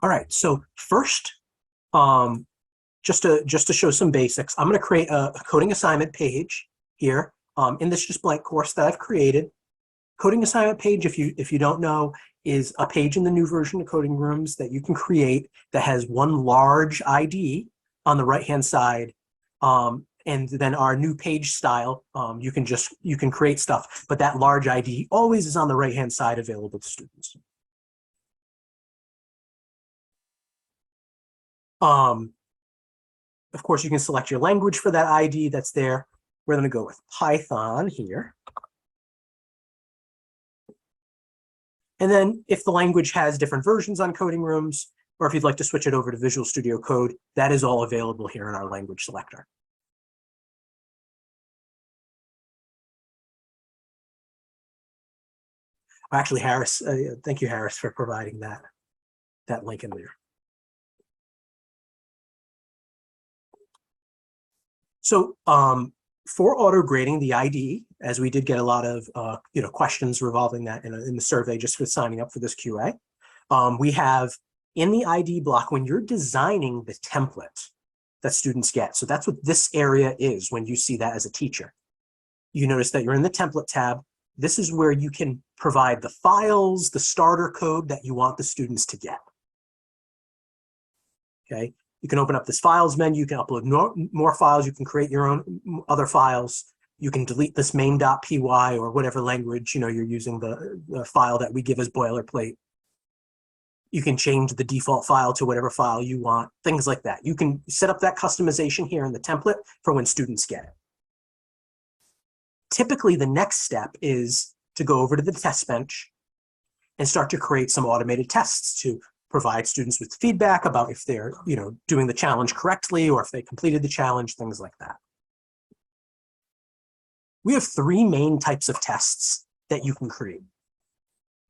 All right, so first, just to show some basics, I'm going to create a coding assignment page here in this just blank course that I've created. Coding assignment page, if you don't know, is a page in the new version of Coding Rooms that you can create that has one large ID on the right-hand side, and then our new page style. You can create stuff, but that large ID always is on the right-hand side, available to students. Of course, you can select your language for that ID that's there. We're going to go with Python here. And then if the language has different versions on Coding Rooms, or if you'd like to switch it over to Visual Studio Code, that is all available here in our language selector. Actually, Harris, thank you, Harris, for providing that link in there. So for auto grading the ID, as we did get a lot of questions revolving that in the survey just for signing up for this QA, we have in the ID block when you're designing the template that students get. So that's what this area is when you see that as a teacher. You notice that you're in the template tab. This is where you can provide the files, the starter code that you want the students to get. Okay. You can open up this files menu. You can upload more files. You can create your own other files. You can delete this main.py or whatever language you're using the file that we give as boilerplate. You can change the default file to whatever file you want, things like that. You can set up that customization here in the template for when students get it. Typically, the next step is to go over to the test bench and start to create some automated tests to provide students with feedback about if they're doing the challenge correctly or if they completed the challenge, things like that. We have three main types of tests that you can create.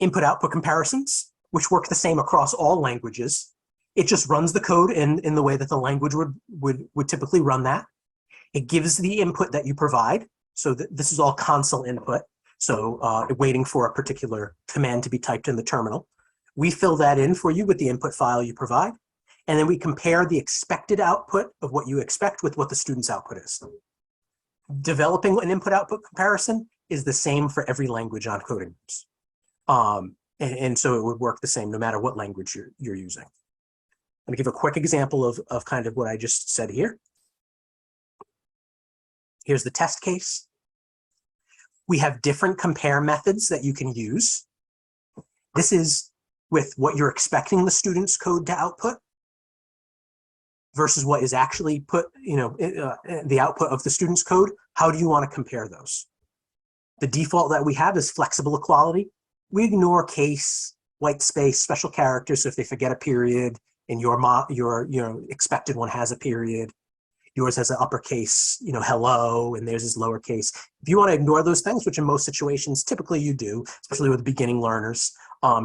Input-output comparisons, which work the same across all languages. It just runs the code in the way that the language would typically run that. It gives the input that you provide. So this is all console input. So waiting for a particular command to be typed in the terminal. We fill that in for you with the input file you provide. And then we compare the expected output of what you expect with what the student's output is. Developing an input-output comparison is the same for every language on Coding Rooms. And so it would work the same no matter what language you're using. Let me give a quick example of kind of what I just said here. Here's the test case. We have different compare methods that you can use. This is with what you're expecting the student's code to output versus what is actually put, the output of the student's code. How do you want to compare those? The default that we have is flexible equality. We ignore case, white space, special characters. So if they forget a period and your expected one has a period, yours has an uppercase, hello, and theirs is lowercase. If you want to ignore those things, which in most situations, typically you do, especially with beginning learners,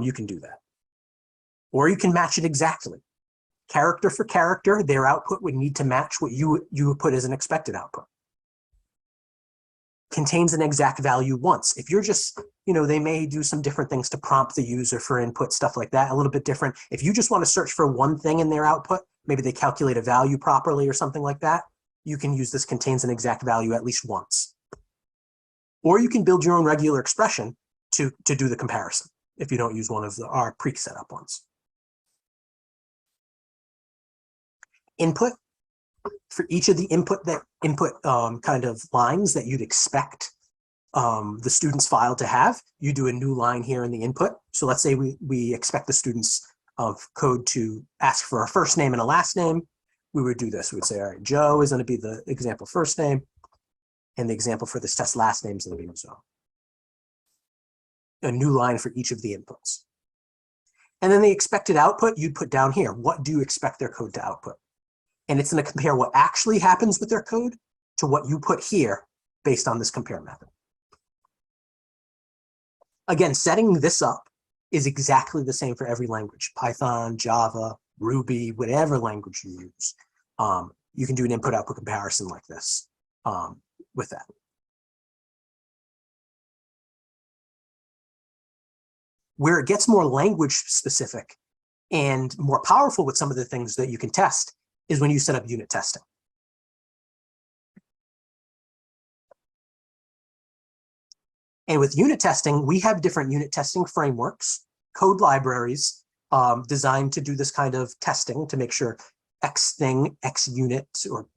you can do that. Or you can match it exactly. Character for character, their output would need to match what you would put as an expected output. Contains an exact value once. If you're just, they may do some different things to prompt the user for input, stuff like that, a little bit different. If you just want to search for one thing in their output, maybe they calculate a value properly or something like that, you can use this contains an exact value at least once. Or you can build your own regular expression to do the comparison if you don't use one of our pre-set up ones. Input. For each of the input kind of lines that you'd expect the student's file to have, you do a new line here in the input. So let's say we expect the students of code to ask for a first name and a last name. We would do this. We would say, all right, Joe is going to be the example first name, and the example for this test last name is going to be Joe. A new line for each of the inputs. And then the expected output, you'd put down here. What do you expect their code to output? And it's going to compare what actually happens with their code to what you put here based on this compare method. Again, setting this up is exactly the same for every language. Python, Java, Ruby, whatever language you use. You can do an input-output comparison like this with that. Where it gets more language specific And more powerful with some of the things that you can test is when you set up unit testing. And with unit testing, we have different unit testing frameworks, code libraries designed to do this kind of testing to make sure X thing, X unit,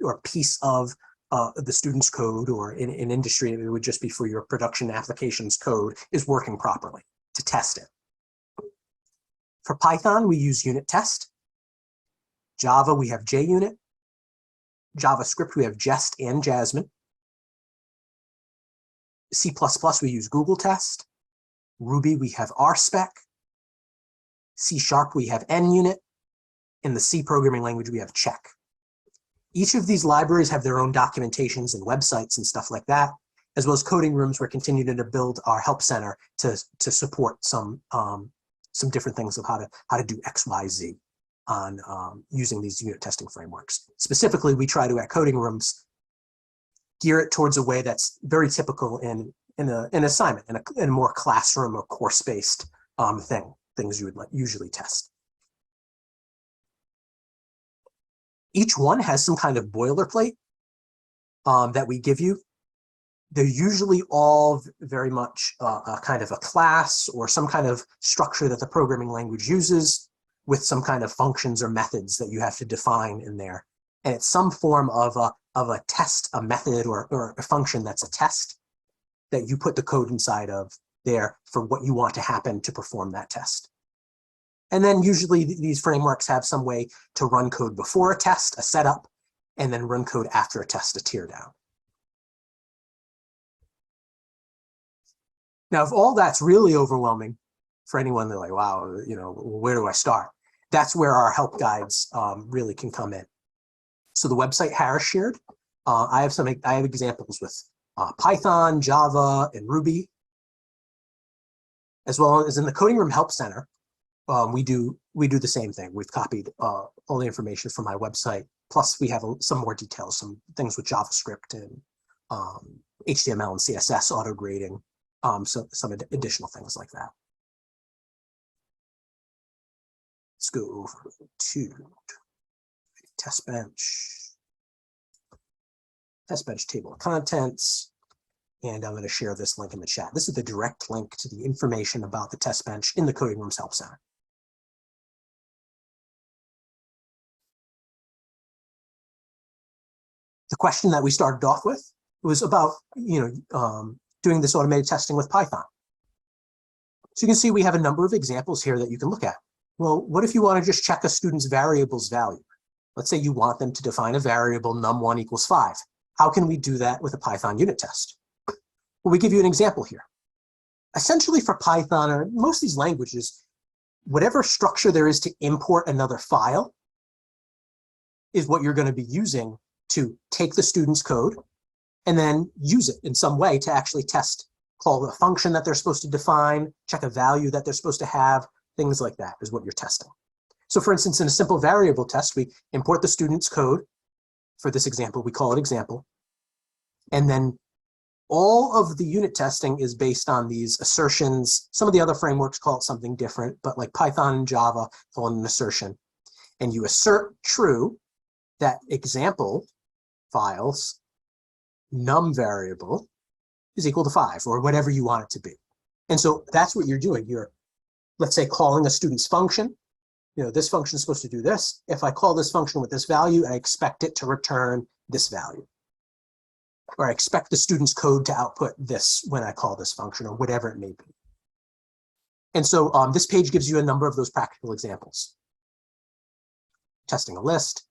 or piece of the student's code, or in industry, it would just be for your production applications code, is working properly to test it. For Python, we use unit test. Java, we have JUnit. JavaScript, we have Jest and Jasmine. C++, we use Google Test. Ruby, we have RSpec. C#, we have NUnit. In the C programming language, we have Check. Each of these libraries have their own documentations and websites and stuff like that, as well as coding rooms. We're continuing to build our help center to support some different things of how to do X, Y, Z on using these unit testing frameworks. Specifically, we try to, at coding rooms, gear it towards a way that's very typical in an assignment, in a more classroom or course-based things you would usually test. Each one has some kind of boilerplate that we give you. They're usually all very much a kind of a class or some kind of structure that the programming language uses, with some kind of functions or methods that you have to define in there. And it's some form of a test, a method, or a function that's a test that you put the code inside of there for what you want to happen to perform that test. And then usually these frameworks have some way to run code before a test, a setup, and then run code after a test, a tear down. Now, if all that's really overwhelming for anyone, they're like, wow, where do I start? That's where our help guides really can come in. So the website Harris shared, I have examples with Python, Java, and Ruby, as well as in the Coding Room Help Center. We do the same thing. We've copied all the information from my website. Plus, we have some more details, some things with JavaScript and HTML and CSS auto grading, so some additional things like that. Let's go over to test bench table of contents, and I'm going to share this link in the chat. This is the direct link to the information about the test bench in the Coding Rooms Help Center. The question that we started off with was about doing this automated testing with Python. So you can see we have a number of examples here that you can look at. Well, what if you want to just check a student's variable's value? Let's say you want them to define a variable num1 equals 5. How can we do that with a Python unit test? Well, we give you an example here. Essentially for Python, or most of these languages, whatever structure there is to import another file is what you're going to be using to take the student's code and then use it in some way to actually test, call the function that they're supposed to define, check a value that they're supposed to have, things like that is what you're testing. So for instance, in a simple variable test, we import the student's code. For this example, we call it example. And then all of the unit testing is based on these assertions. Some of the other frameworks call it something different, but like Python and Java call it an assertion. And you assert true that example files num variable is equal to 5, or whatever you want it to be. And so that's what you're doing. You're, let's say, calling a student's function. This function is supposed to do this. If I call this function with this value, I expect it to return this value. Or I expect the student's code to output this when I call this function, or whatever it may be. And so this page gives you a number of those practical examples. Testing a list.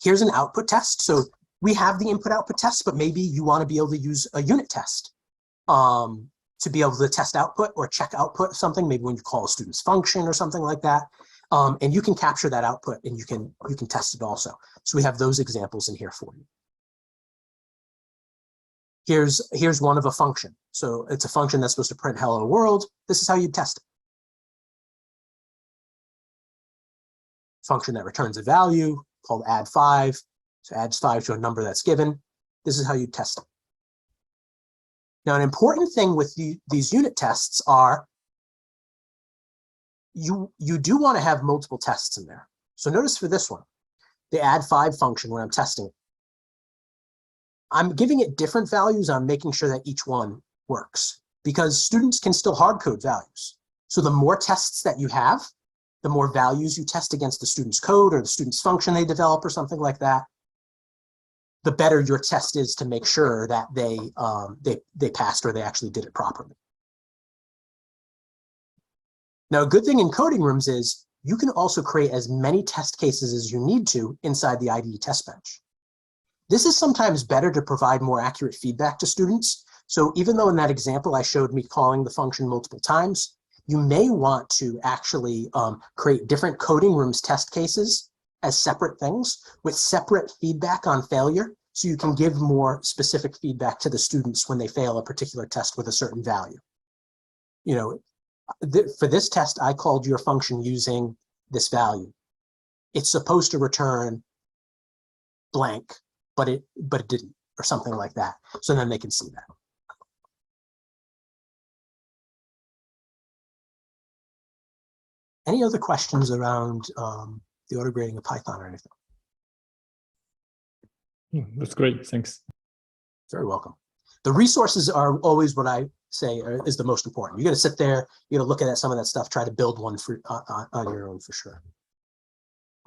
Here's an output test. So we have the input-output test, but maybe you want to be able to use a unit test to be able to test output or check output something, maybe when you call a student's function or something like that. And you can capture that output and you can test it also. So we have those examples in here for you. Here's one of a function. So it's a function that's supposed to print hello world. This is how you test it. Function that returns a value called add 5. So adds 5 to a number that's given. This is how you test it. Now, an important thing with these unit tests are you do want to have multiple tests in there. So notice for this one, the add5 function when I'm testing it, I'm giving it different values. I'm making sure that each one works because students can still hard code values. So the more tests that you have, the more values you test against the student's code or the student's function they develop or something like that, the better your test is to make sure that they passed or they actually did it properly. Now, a good thing in coding rooms is you can also create as many test cases as you need to inside the IDE test bench. This is sometimes better to provide more accurate feedback to students. So even though in that example I showed me calling the function multiple times, you may want to actually create different coding rooms test cases as separate things with separate feedback on failure, so you can give more specific feedback to the students when they fail a particular test with a certain value. You know, for this test, I called your function using this value. It's supposed to return blank, but it didn't, or something like that. So then they can see that. Any other questions around the autograding of Python or anything? That's great, thanks. Very welcome. The resources are always what I say is the most important. You got to sit there, you got to look at some of that stuff, try to build one for on your own for sure.